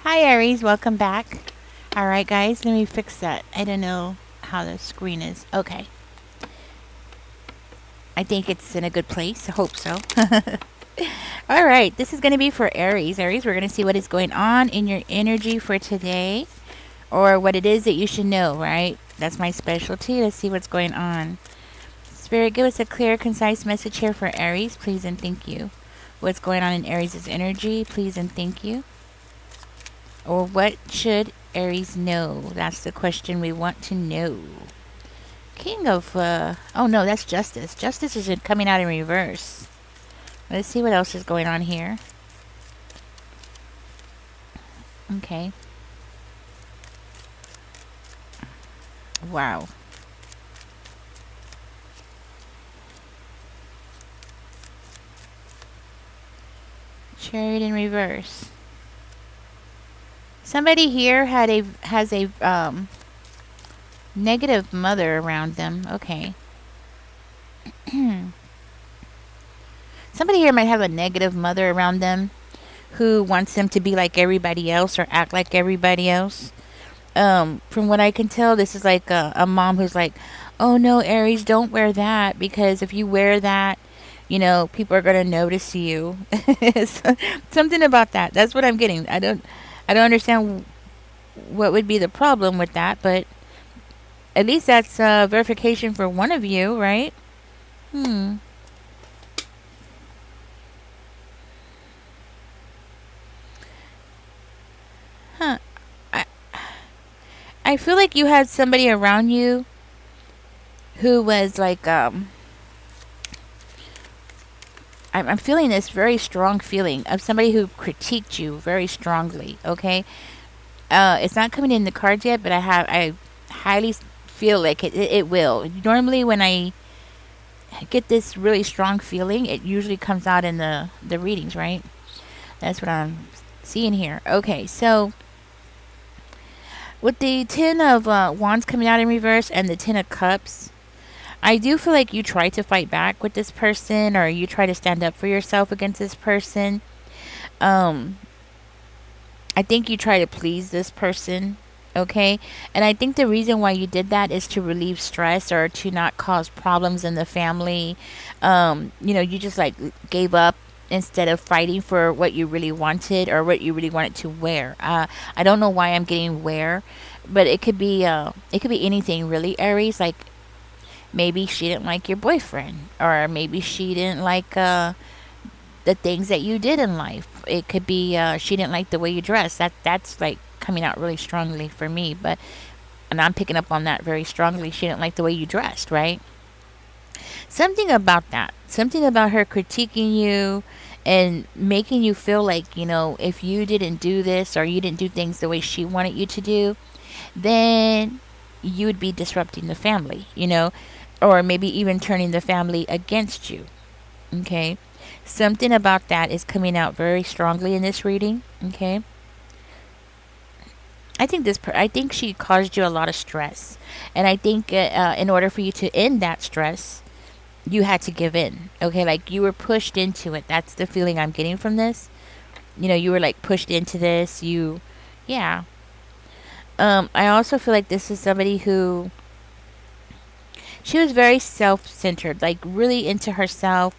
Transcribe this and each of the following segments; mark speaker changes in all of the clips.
Speaker 1: Hi, Aries. Welcome back. All right, guys, let me fix that. I don't know how the screen is. Okay. I think it's in a good place. I hope so. All right, this is going to be for Aries. Aries, we're going to see what is going on in your energy for today or what it is that you should know, right? That's my specialty. Let's see what's going on. Spirit, give us a clear, concise message here for Aries, please and thank you. What's going on in Aries' energy, please and thank you. Or what should Aries know? That's the question we want to know. King of, oh no, that's Justice. Justice is coming out in reverse. Let's see what else is going on here. Okay. Wow. Chariot in reverse. Somebody here has a negative mother around them. Okay. Somebody here might have a negative mother around them who wants them to be like everybody else or act like everybody else. From what I can tell, this is like a mom who's like, oh no, Aries, don't wear that because if you wear that, people are gonna notice you. Something about that. That's what I'm getting. I don't understand what would be the problem with that, but at least that's verification for one of you, right? Hmm. Huh. I I feel like you had somebody around you who was like I'm feeling this very strong feeling of somebody who critiqued you very strongly. Okay, it's not coming in the cards yet, but I highly feel like it will. Normally, when I get this really strong feeling, it usually comes out in the readings, right? That's what I'm seeing here. Okay, so with the Ten of Wands coming out in reverse and the Ten of Cups, I do feel like you try to fight back with this person or you try to stand up for yourself against this person. Um, I think you try to please this person, okay? And I think the reason why you did that is to relieve stress or to not cause problems in the family. You just like gave up instead of fighting for what you really wanted or what you really wanted to wear. I don't know why I'm getting wear, but it could be anything really, Aries. Like maybe she didn't like your boyfriend, or maybe she didn't like the things that you did in life. It could be she didn't like the way you dress. That's like coming out really strongly for me. But and I'm picking up on that very strongly. She didn't like the way you dressed, right? Something about that. Something about her critiquing you and making you feel like, if you didn't do this or you didn't do things the way she wanted you to do, then you would be disrupting the family, or maybe even turning the family against you. Okay. Something about that is coming out very strongly in this reading. Okay. I think she caused you a lot of stress, and I think in order for you to end that stress, you had to give in. Okay, like you were pushed into it. That's the feeling I'm getting from this. You were like pushed into this. Yeah. I also feel like this is somebody who she was very self-centered, like really into herself,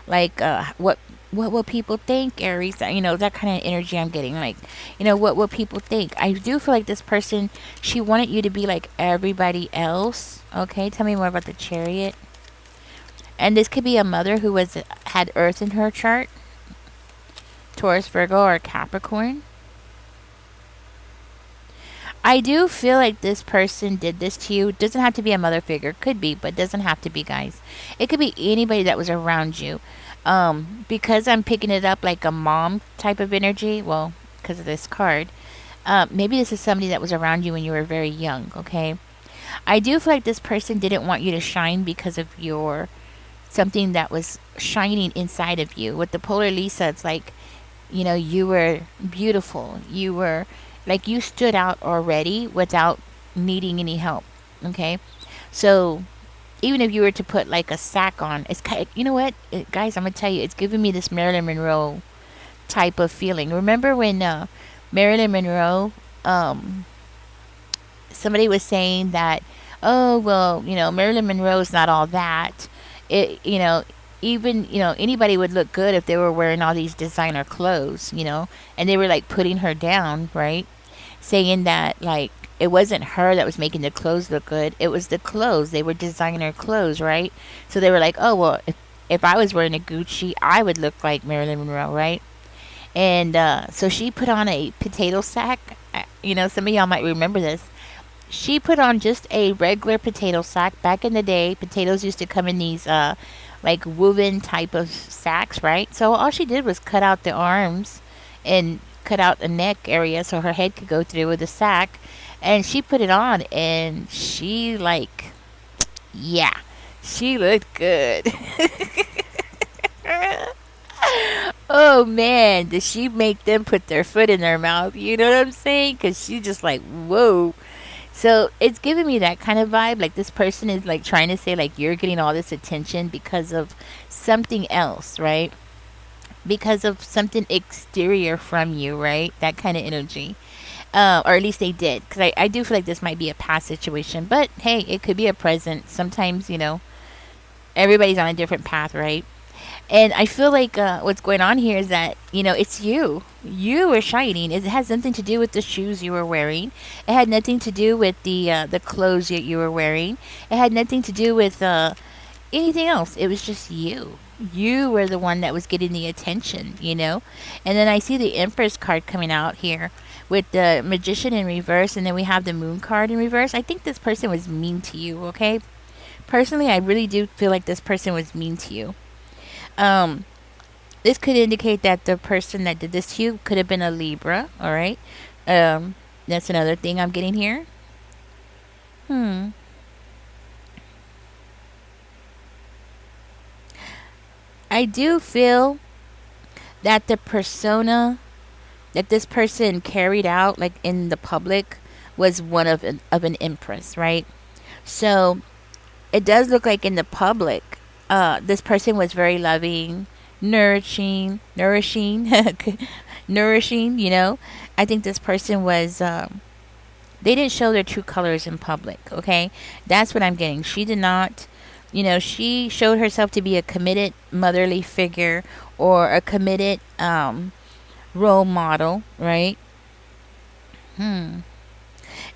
Speaker 1: like what will people think, Aries? That kind of energy I'm getting. Like, what will people think? I do feel like this person, she wanted you to be like everybody else. Okay, tell me more about the Chariot. And this could be a mother who had Earth in her chart, Taurus, Virgo, or Capricorn. I do feel like this person did this to you. Doesn't have to be a mother figure. Could be, but doesn't have to be, guys. It could be anybody that was around you. Because I'm picking it up like a mom type of energy. Well, because of this card. Maybe this is somebody that was around you when you were very young. Okay. I do feel like this person didn't want you to shine because of your something that was shining inside of you. With the polar Lisa, it's like you were beautiful. You were like you stood out already without needing any help. Okay, so even if you were to put like a sack on, it's kind. You know what, guys? I'm gonna tell you, it's giving me this Marilyn Monroe type of feeling. Remember when Marilyn Monroe, um, somebody was saying that, oh, well, Marilyn Monroe's not all that. Even, anybody would look good if they were wearing all these designer clothes, and they were like putting her down, right? Saying that, like, it wasn't her that was making the clothes look good. It was the clothes. They were designer clothes, right? So they were like, oh, well, if I was wearing a Gucci, I would look like Marilyn Monroe, right? And so she put on a potato sack. Some of y'all might remember this. She put on just a regular potato sack. Back in the day, potatoes used to come in these like woven type of sacks, right? So all she did was cut out the arms and cut out the neck area so her head could go through with the sack. And she put it on, and she, like, yeah, she looked good. Oh man, did she make them put their foot in their mouth? You know what I'm saying? Because she just like, whoa. So it's giving me that kind of vibe. Like this person is like trying to say like you're getting all this attention because of something else, right? Because of something exterior from you, right? That kind of energy. Or at least they did. Because I do feel like this might be a past situation. But hey, it could be a present. Sometimes, everybody's on a different path, right? And I feel like what's going on here is that, it's you. You were shining. It has nothing to do with the shoes you were wearing. It had nothing to do with the clothes that you were wearing. It had nothing to do with anything else. It was just you. You were the one that was getting the attention. And then I see the Empress card coming out here with the Magician in reverse, and then we have the Moon card in reverse. I think this person was mean to you, okay? Personally, I really do feel like this person was mean to you. Um, this could indicate that the person that did this to you could have been a Libra, all right? That's another thing I'm getting here. Hmm. I do feel that the persona that this person carried out, like in the public, was one of an empress, right? So it does look like in the public, this person was very loving, nourishing, nourishing. I think this person was. They didn't show their true colors in public. Okay, that's what I'm getting. She did not. She showed herself to be a committed motherly figure or a committed role model, right? Hmm.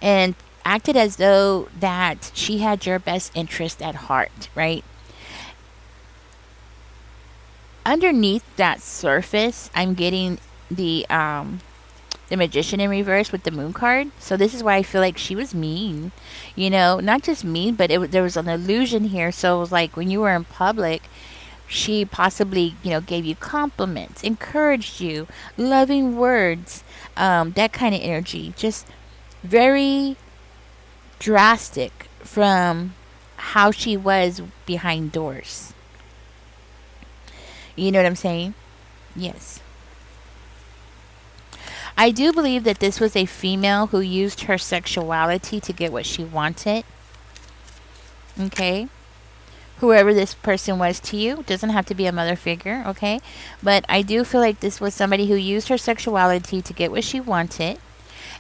Speaker 1: And acted as though that she had your best interest at heart, right? Underneath that surface, I'm getting the Magician in reverse with the Moon card. So this is why I feel like she was mean. Not just mean, but there was an illusion here. So it was like when you were in public, she possibly, gave you compliments, encouraged you, loving words, that kind of energy. Just very drastic from how she was behind doors. You know what I'm saying? Yes. I do believe that this was a female who used her sexuality to get what she wanted. Okay? Whoever this person was to you doesn't have to be a mother figure, okay? But I do feel like this was somebody who used her sexuality to get what she wanted.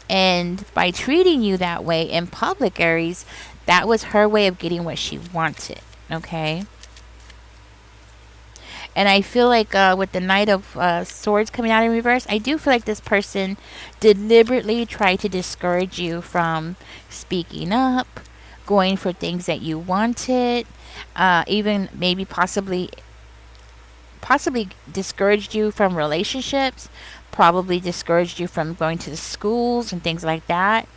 Speaker 1: And by treating you that way in public, Aries, that was her way of getting what she wanted, okay? And I feel like with the Knight of Swords coming out in reverse, I do feel like this person deliberately tried to discourage you from speaking up, going for things that you wanted, even maybe possibly discouraged you from relationships, probably discouraged you from going to the schools and things like that.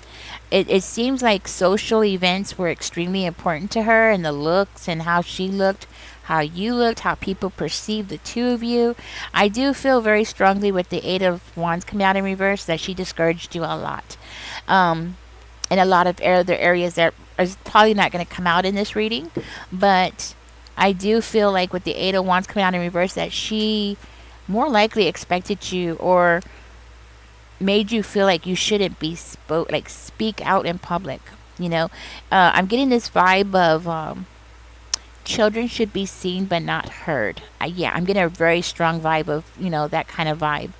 Speaker 1: It seems like social events were extremely important to her, and the looks and how she looked, how you looked, how people perceived the two of you. I do feel very strongly with the Eight of Wands coming out in reverse that she discouraged you a lot. In a lot of other areas that is probably not going to come out in this reading, but I do feel like with the Eight of Wands coming out in reverse that she more likely expected you or made you feel like you shouldn't be speak out in public. I'm getting this vibe of children should be seen but not heard. Yeah, I'm getting a very strong vibe of that kind of vibe.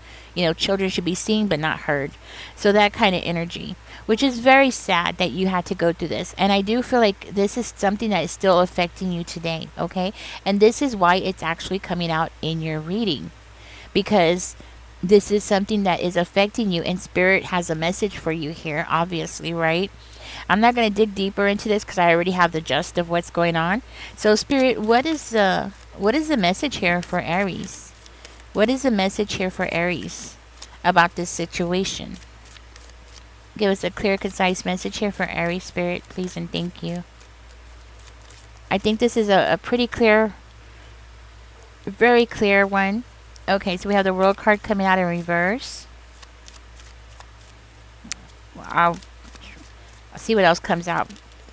Speaker 1: children should be seen but not heard. So that kind of energy, which is very sad that you had to go through this. And I do feel like this is something that is still affecting you today, okay? And this is why it's actually coming out in your reading, because this is something that is affecting you, and spirit has a message for you here, obviously, right? I'm not going to dig deeper into this because I already have the gist of what's going on. So spirit, what is the message here for Aries? What is the message here for Aries about this situation? Give us a clear, concise message here for Aries, spirit, please, and thank you. I think this is a pretty clear, very clear one. Okay, so we have the World card coming out in reverse. I'll see what else comes out,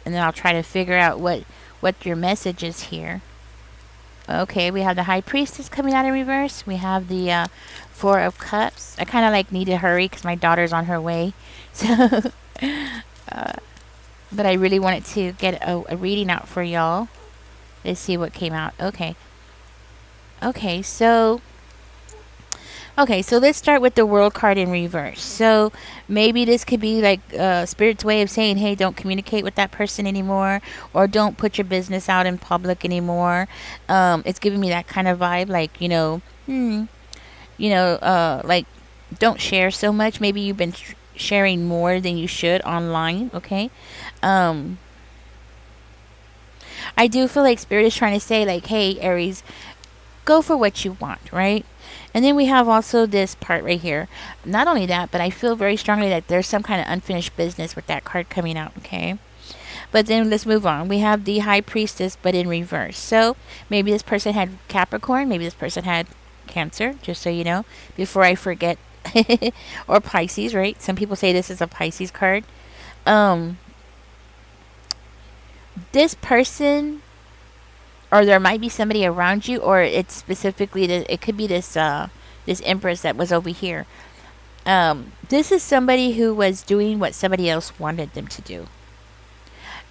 Speaker 1: and then I'll try to figure out what your message is here. Okay, we have the High Priestess coming out in reverse. We have the Four of Cups. I kind of like need to hurry because my daughter's on her way. So, but I really wanted to get a reading out for y'all. Let's see what came out. Okay. Okay, so let's start with the World card in reverse. So maybe this could be like Spirit's way of saying, hey, don't communicate with that person anymore, or don't put your business out in public anymore. It's giving me that kind of vibe, like, like, don't share so much. Maybe you've been sharing more than you should online, okay? I do feel like Spirit is trying to say, like, hey, Aries, go for what you want, right? And then we have also this part right here. Not only that, but I feel very strongly that there's some kind of unfinished business with that card coming out, okay? But then let's move on. We have the High Priestess, but in reverse. So maybe this person had Capricorn. Maybe this person had Cancer, just so you know, before I forget. Or Pisces, right? Some people say this is a Pisces card. This person, or there might be somebody around you, or it's specifically it could be this Empress that was over here. This is somebody who was doing what somebody else wanted them to do.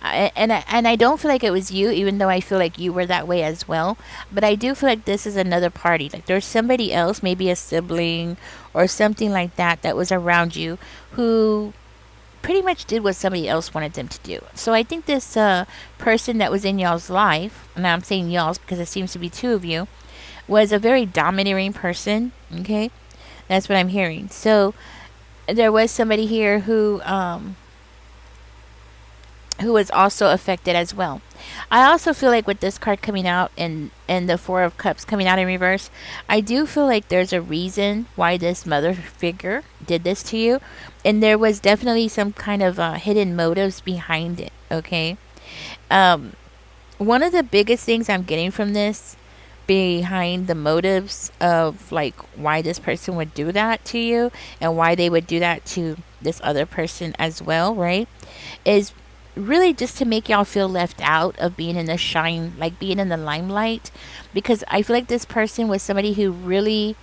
Speaker 1: And I don't feel like it was you, even though I feel like you were that way as well. But I do feel like this is another party. Like there's somebody else, maybe a sibling or something like that, that was around you who pretty much did what somebody else wanted them to do. So I think this person that was in y'all's life, and I'm saying y'all's because it seems to be two of you, was a very domineering person. Okay, that's what I'm hearing. So there was somebody here who was also affected as well. I also feel like with this card coming out and the Four of Cups coming out in reverse, I do feel like there's a reason why this mother figure did this to you. And there was definitely some kind of hidden motives behind it, okay? One of the biggest things I'm getting from this, behind the motives of like why this person would do that to you and why they would do that to this other person as well, right, is really just to make y'all feel left out of being in the shine, like being in the limelight. Because I feel like this person was somebody who really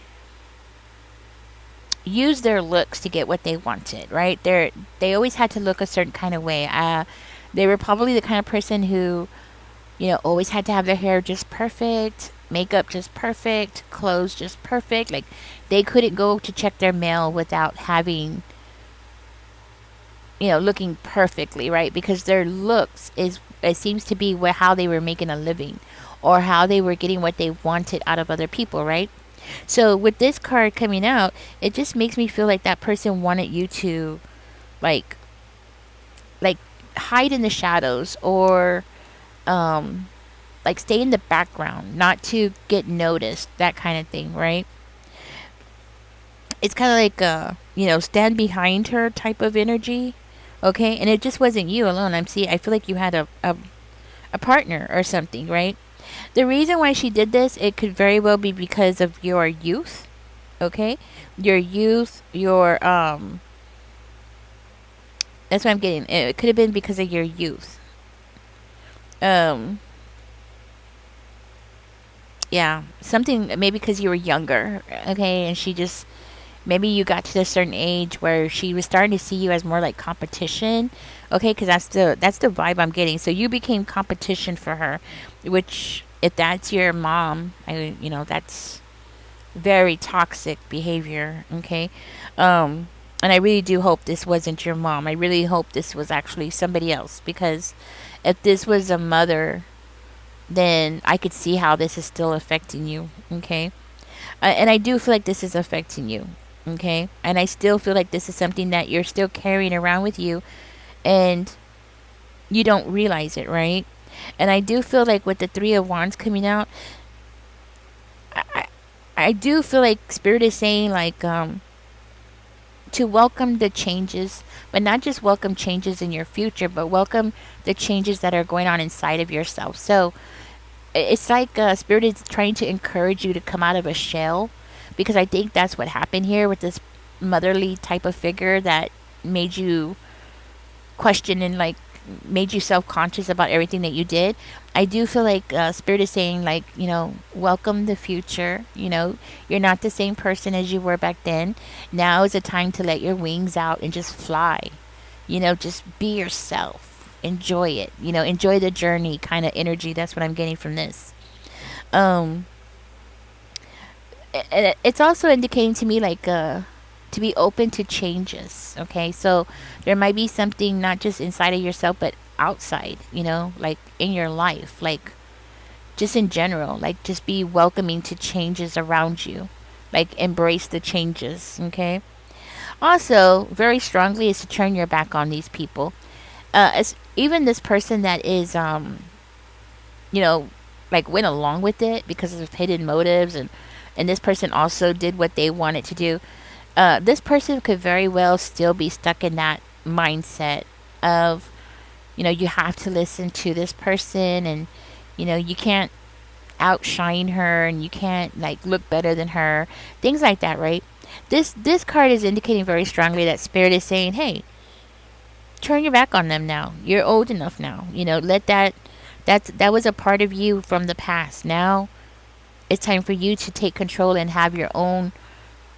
Speaker 1: used their looks to get what they wanted, right? They always had to look a certain kind of way. They were probably the kind of person who, always had to have their hair just perfect, makeup just perfect, clothes just perfect. Like they couldn't go to check their mail without having, looking perfectly, right? Because their looks it seems to be how they were making a living, or how they were getting what they wanted out of other people, right? So with this card coming out, it just makes me feel like that person wanted you to like hide in the shadows, or like stay in the background, not to get noticed, that kind of thing, right? It's kind of like stand behind her type of energy. Okay, and it just wasn't you alone. I feel like you had a partner or something, right? The reason why she did this, it could very well be because of your youth. Okay, your youth, your that's what I'm getting. It could have been because of your youth. Yeah, something maybe because you were younger. Okay, and she just, maybe you got to a certain age where she was starting to see you as more like competition. Okay, because that's the vibe I'm getting. So you became competition for her, which if that's your mom, that's very toxic behavior. Okay. Um, and I really do hope this wasn't your mom. I really hope this was actually somebody else, because if this was a mother, then I could see how this is still affecting you. Okay. And I do feel like this is affecting you. Okay. And I still feel like this is something that you're still carrying around with you, and you don't realize it, right? And I do feel like with the Three of Wands coming out, I, I I do feel like Spirit is saying, like, to welcome the changes, but not just welcome changes in your future, but welcome the changes that are going on inside of yourself. So it's like Spirit is trying to encourage you to come out of a shell, because I think that's what happened here with this motherly type of figure that made you question and, like, made you self-conscious about everything that you did. I do feel like Spirit is saying, like, welcome the future. You're not the same person as you were back then. Now is a time to let your wings out and just fly. Just be yourself, enjoy it, enjoy the journey kind of energy. That's what I'm getting from this. um it's also indicating to me, like, to be open to changes. Okay, so there might be something not just inside of yourself, but outside, like in your life, like just in general, like just be welcoming to changes around you, like embrace the changes. Okay, also very strongly is to turn your back on these people. As even this person that is you know like went along with it because of hidden motives, and this person also did what they wanted to do. This person could very well still be stuck in that mindset of, you have to listen to this person, and you can't outshine her, and you can't, like, look better than her, things like that, right? This card is indicating very strongly that Spirit is saying, hey, turn your back on them now. You're old enough now. Let that was a part of you from the past. Now it's time for you to take control and have your own,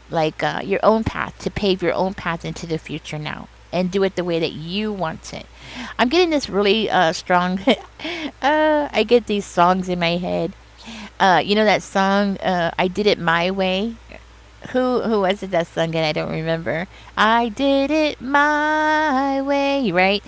Speaker 1: like, your own path, to pave your own path into the future now, and do it the way that you want it. I'm getting this really strong. I get these songs in my head. That song, I Did It My Way. Who was it that sung it? I don't remember. I did it my way, right?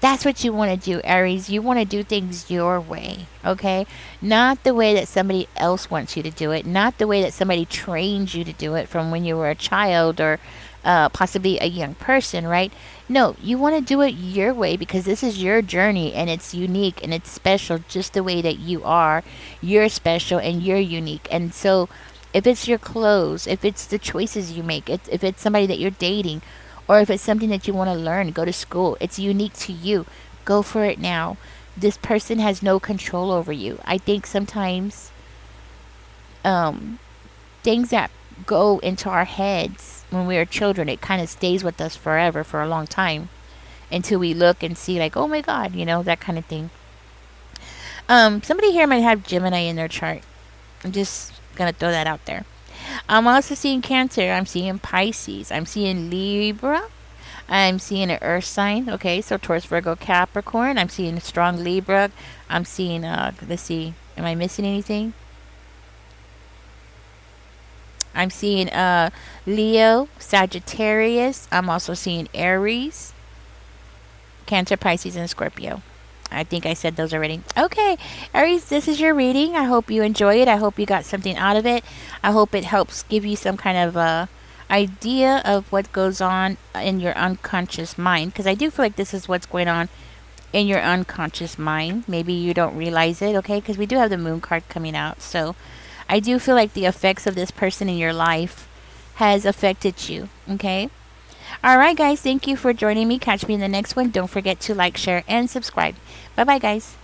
Speaker 1: That's what you want to do, Aries. You want to do things your way, okay? Not the way that somebody else wants you to do it. Not the way that somebody trained you to do it from when you were a child, or possibly a young person, right? No, you want to do it your way, because this is your journey, and it's unique and it's special just the way that you are. You're special and you're unique. And so, if it's your clothes, if it's the choices you make, if it's somebody that you're dating, or if it's something that you want to learn, go to school, it's unique to you. Go for it now. This person has no control over you. I think sometimes um, things that go into our heads when we are children, it kind of stays with us forever, for a long time, until we look and see, like, oh my God, that kind of thing. Somebody here might have Gemini in their chart. I'm just gonna throw that out there. I'm also seeing Cancer. I'm seeing Pisces. I'm seeing Libra. I'm seeing an Earth sign. Okay, so Taurus, Virgo, Capricorn. I'm seeing a strong Libra. I'm seeing, let's see, am I missing anything? I'm seeing Leo, Sagittarius. I'm also seeing Aries, Cancer, Pisces, and Scorpio. I think I said those already. Okay, Aries, this is your reading. I hope you enjoy it. I hope you got something out of it. I hope it helps give you some kind of idea of what goes on in your unconscious mind. Because I do feel like this is what's going on in your unconscious mind. Maybe you don't realize it, okay? Because we do have the moon card coming out. So I do feel like the effects of this person in your life has affected you, okay? All right, guys. Thank you for joining me. Catch me in the next one. Don't forget to like, share, and subscribe. Bye bye, guys.